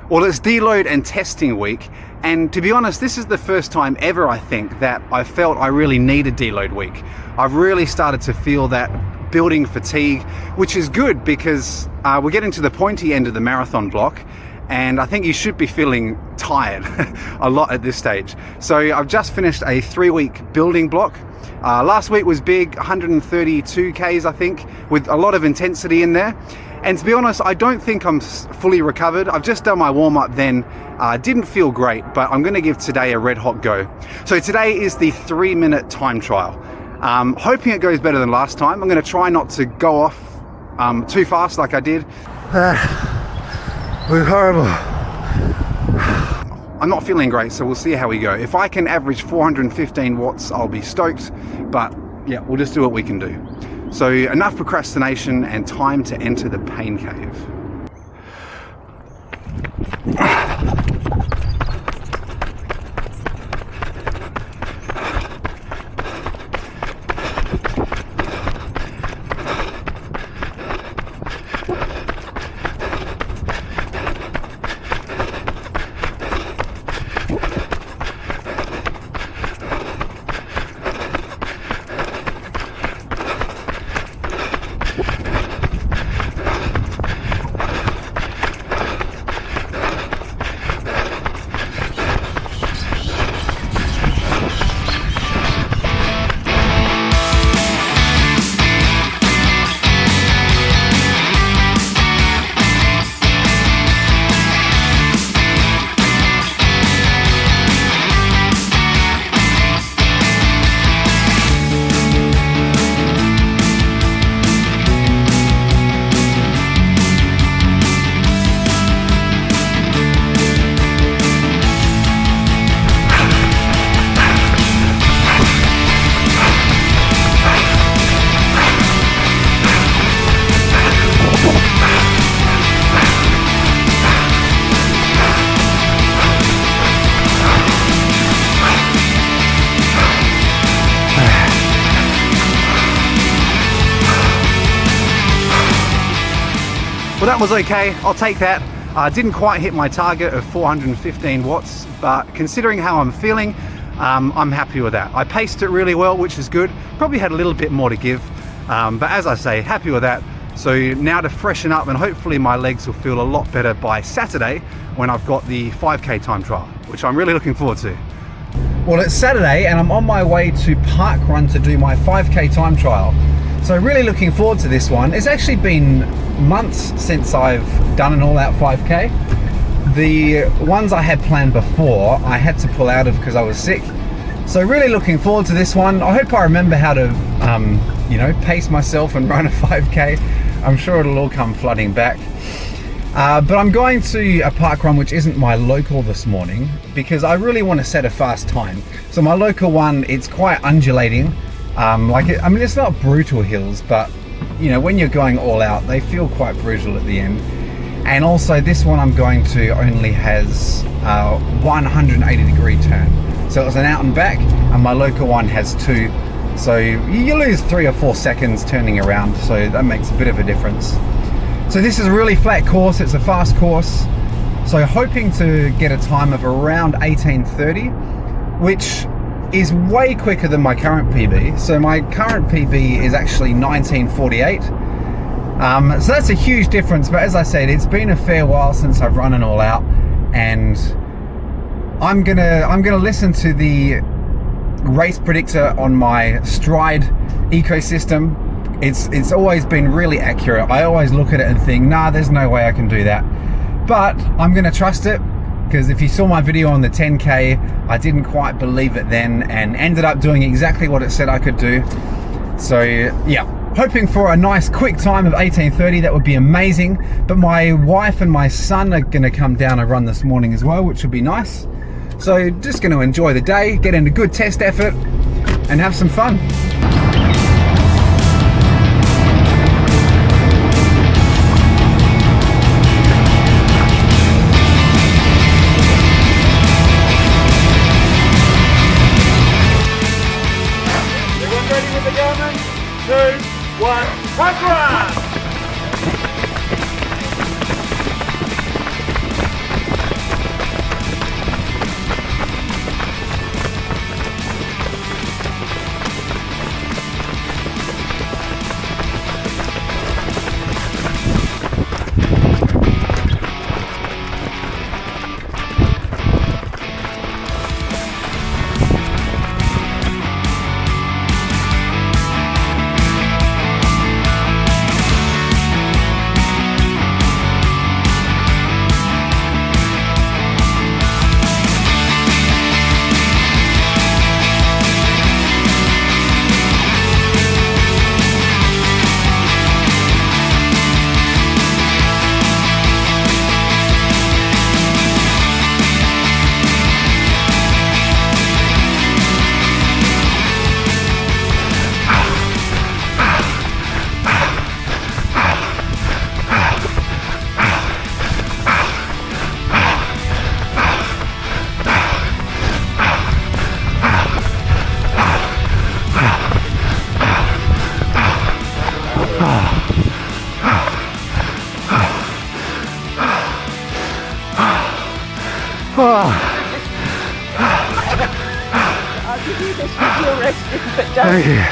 Well, it's deload and testing week, and to be honest, this is the first time ever, I think, that I felt I really need a deload week. I've really started to feel that building fatigue, which is good because we're getting to the pointy end of the marathon block, and I think you should be feeling tired a lot at this stage. So I've just finished a 3-week building block. Last week was big, 132 Ks, I think, with a lot of intensity in there. And to be honest, I don't think I'm fully recovered. I've just done my warm-up then. Didn't feel great, but I'm gonna give today a red hot go. So today is the 3-minute time trial. Hoping it goes better than last time. I'm gonna try not to go off too fast like I did. It was horrible. I'm not feeling great, so we'll see how we go. If I can average 415 watts, I'll be stoked, but yeah, we'll just do what we can do. So enough procrastination and time to enter the pain cave. Well, that was okay. I'll take that. I didn't quite hit my target of 415 watts, but considering how I'm feeling, I'm happy with that. I paced it really well, which is good. Probably had a little bit more to give, but as I say, happy with that. So now to freshen up, and hopefully my legs will feel a lot better by Saturday when I've got the 5K time trial, which I'm really looking forward to. Well, it's Saturday and I'm on my way to Parkrun to do my 5K time trial. So really looking forward to this one. It's actually been months since I've done an all-out 5K. The ones I had planned before, I had to pull out of because I was sick. So really looking forward to this one. I hope I remember how to, you know, pace myself and run a 5K. I'm sure it'll all come flooding back. But I'm going to a parkrun which isn't my local this morning because I really want to set a fast time. So my local one, it's quite undulating. I mean, it's not brutal hills, but you know, when you're going all out, they feel quite brutal at the end. And also this one I'm going to only has 180-degree turn. So it was an out and back, and my local one has 2. So you lose 3 or 4 seconds turning around, so that makes a bit of a difference. So this is a really flat course, it's a fast course. So hoping to get a time of around 18:30, which is way quicker than my current PB. So my current PB is actually 19:48. So that's a huge difference, but as I said, it's been a fair while since I've run an all out, and I'm gonna listen to the race predictor on my Stride ecosystem. It's always been really accurate. I always look at it and think, nah, there's no way I can do that. But I'm gonna trust it, because if you saw my video on the 10K, I didn't quite believe it then and ended up doing exactly what it said I could do. So yeah, hoping for a nice quick time of 18:30, that would be amazing. But my wife and my son are gonna come down and run this morning as well, which would be nice. So just gonna enjoy the day, get in a good test effort and have some fun. I'll give you this with your resting, but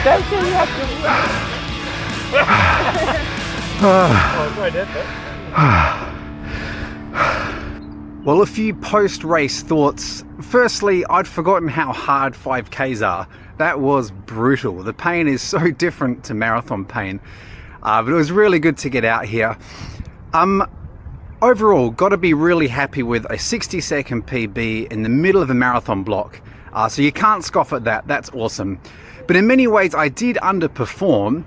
don't feel you have to run. Well, a few post-race thoughts. Firstly, I'd forgotten how hard 5Ks are. That was brutal. The pain is so different to marathon pain, but it was really good to get out here. Overall, got to be really happy with a 60-second PB in the middle of a marathon block. So you can't scoff at that. That's awesome. But in many ways, I did underperform,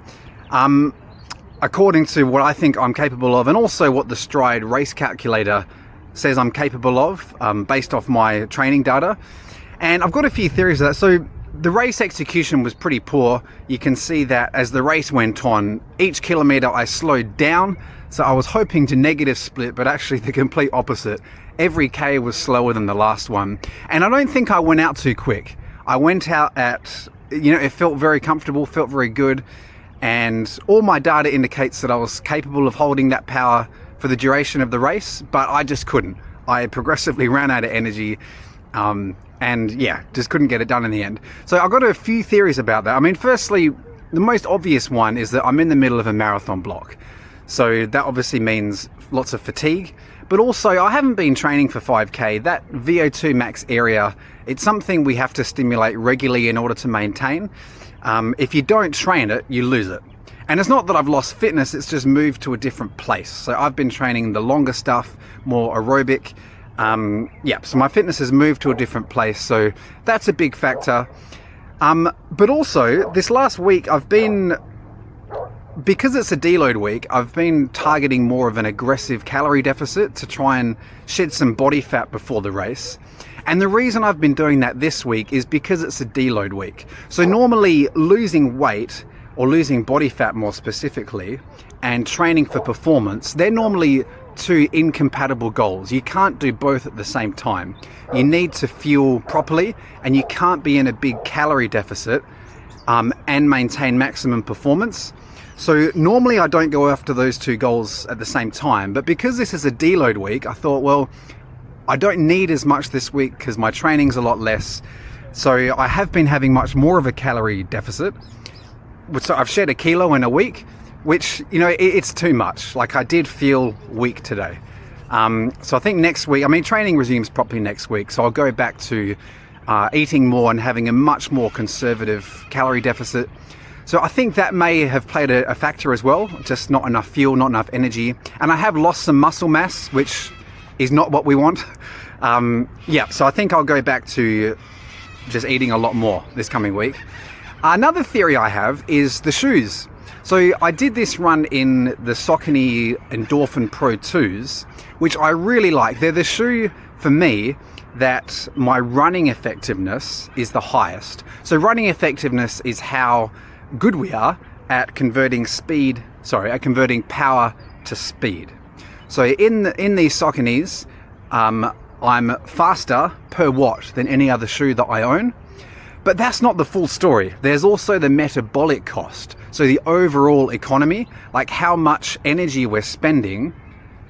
according to what I think I'm capable of, and also what the Stride race calculator says I'm capable of, based off my training data. And I've got a few theories of that. So the race execution was pretty poor. You can see that as the race went on, each kilometer I slowed down. So I was hoping to negative split, but actually the complete opposite. Every K was slower than the last one. And I don't think I went out too quick. I went out at, it felt very comfortable, felt very good. And all my data indicates that I was capable of holding that power for the duration of the race, but I just couldn't. I progressively ran out of energy, and yeah, just couldn't get it done in the end. So I've got a few theories about that. I mean, firstly, the most obvious one is that I'm in the middle of a marathon block. So that obviously means lots of fatigue, but also I haven't been training for 5K. That VO2 max area, it's something we have to stimulate regularly in order to maintain. If you don't train it, you lose it. And it's not that I've lost fitness, it's just moved to a different place. So I've been training the longer stuff, more aerobic. So my fitness has moved to a different place. So that's a big factor. But also this last week because it's a deload week, I've been targeting more of an aggressive calorie deficit to try and shed some body fat before the race. And the reason I've been doing that this week is because it's a deload week. So normally losing weight, or losing body fat more specifically, and training for performance, they're normally two incompatible goals. You can't do both at the same time. You need to fuel properly, and you can't be in a big calorie deficit and maintain maximum performance. So normally I don't go after those two goals at the same time, but because this is a deload week, I thought, well, I don't need as much this week because my training's a lot less. So I have been having much more of a calorie deficit. So I've shed 1 kilo in a week, which, it's too much. Like, I did feel weak today. So I think next week, training resumes properly next week. So I'll go back to eating more and having a much more conservative calorie deficit. So I think that may have played a factor as well. Just not enough fuel, not enough energy. And I have lost some muscle mass, which is not what we want. So I think I'll go back to just eating a lot more this coming week. Another theory I have is the shoes. So I did this run in the Saucony Endorphin Pro 2s, which I really like. They're the shoe for me that my running effectiveness is the highest. So running effectiveness is how good we are at converting power to speed. So in these Sauconys, I'm faster per watt than any other shoe that I own. But that's not the full story. There's also the metabolic cost. So the overall economy, like how much energy we're spending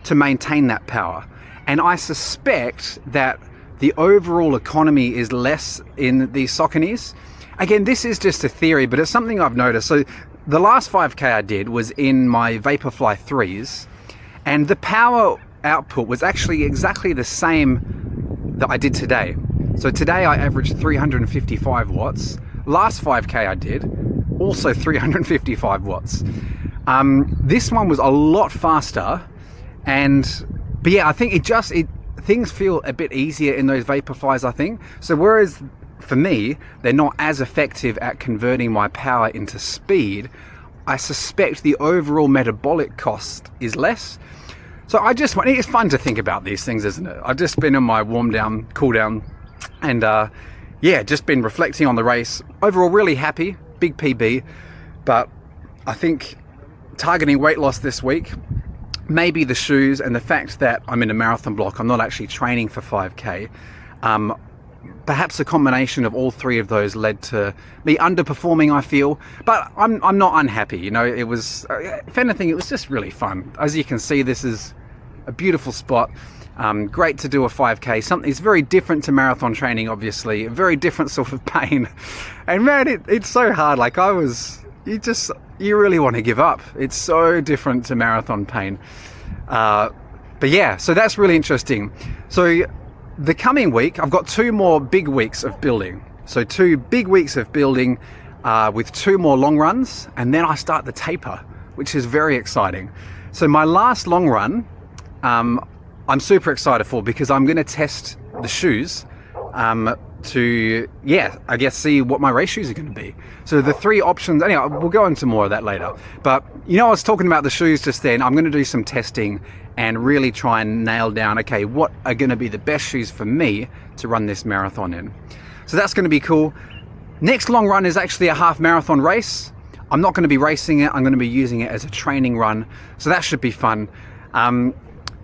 to maintain that power. And I suspect that the overall economy is less in these Sauconys. Again, this is just a theory, but it's something I've noticed. So the last 5K I did was in my Vaporfly 3s, and the power output was actually exactly the same that I did today. So today I averaged 355 watts. Last 5K I did, also 355 watts. This one was a lot faster, but yeah, I think things feel a bit easier in those Vaporflies, I think. So whereas for me, they're not as effective at converting my power into speed, I suspect the overall metabolic cost is less. So it's fun to think about these things, isn't it? I've just been in my warm down, cool down, and just been reflecting on the race. Overall, really happy, big PB, but I think targeting weight loss this week, maybe the shoes and the fact that I'm in a marathon block, I'm not actually training for 5K. Perhaps a combination of all three of those led to me underperforming, I feel, but I'm not unhappy. It was, if anything, it was just really fun. As you can see, this is a beautiful spot. Great to do a 5K. Something it's very different to marathon training, obviously. A very different sort of pain. And man, it's so hard. Like you really want to give up. It's so different to marathon pain. But yeah, so that's really interesting. So the coming week, I've got 2 more big weeks of building. So 2 big weeks of building with 2 more long runs, and then I start the taper, which is very exciting. So my last long run, I'm super excited for, because I'm going to test the shoes to, I guess, see what my race shoes are going to be. So the 3 options, anyway, we'll go into more of that later. But, I was talking about the shoes just then. I'm going to do some testing and really try and nail down, okay, what are going to be the best shoes for me to run this marathon in. So that's going to be cool. Next long run is actually a half marathon race. I'm not going to be racing it. I'm going to be using it as a training run. So that should be fun.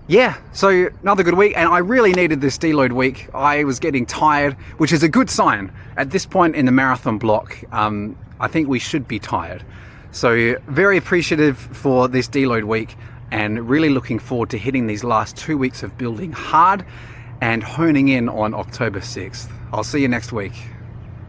Yeah, so another good week, and I really needed this deload week. I was getting tired, which is a good sign. At this point in the marathon block, I think we should be tired. So very appreciative for this deload week, and really looking forward to hitting these last 2 weeks of building hard and honing in on October 6th. I'll see you next week.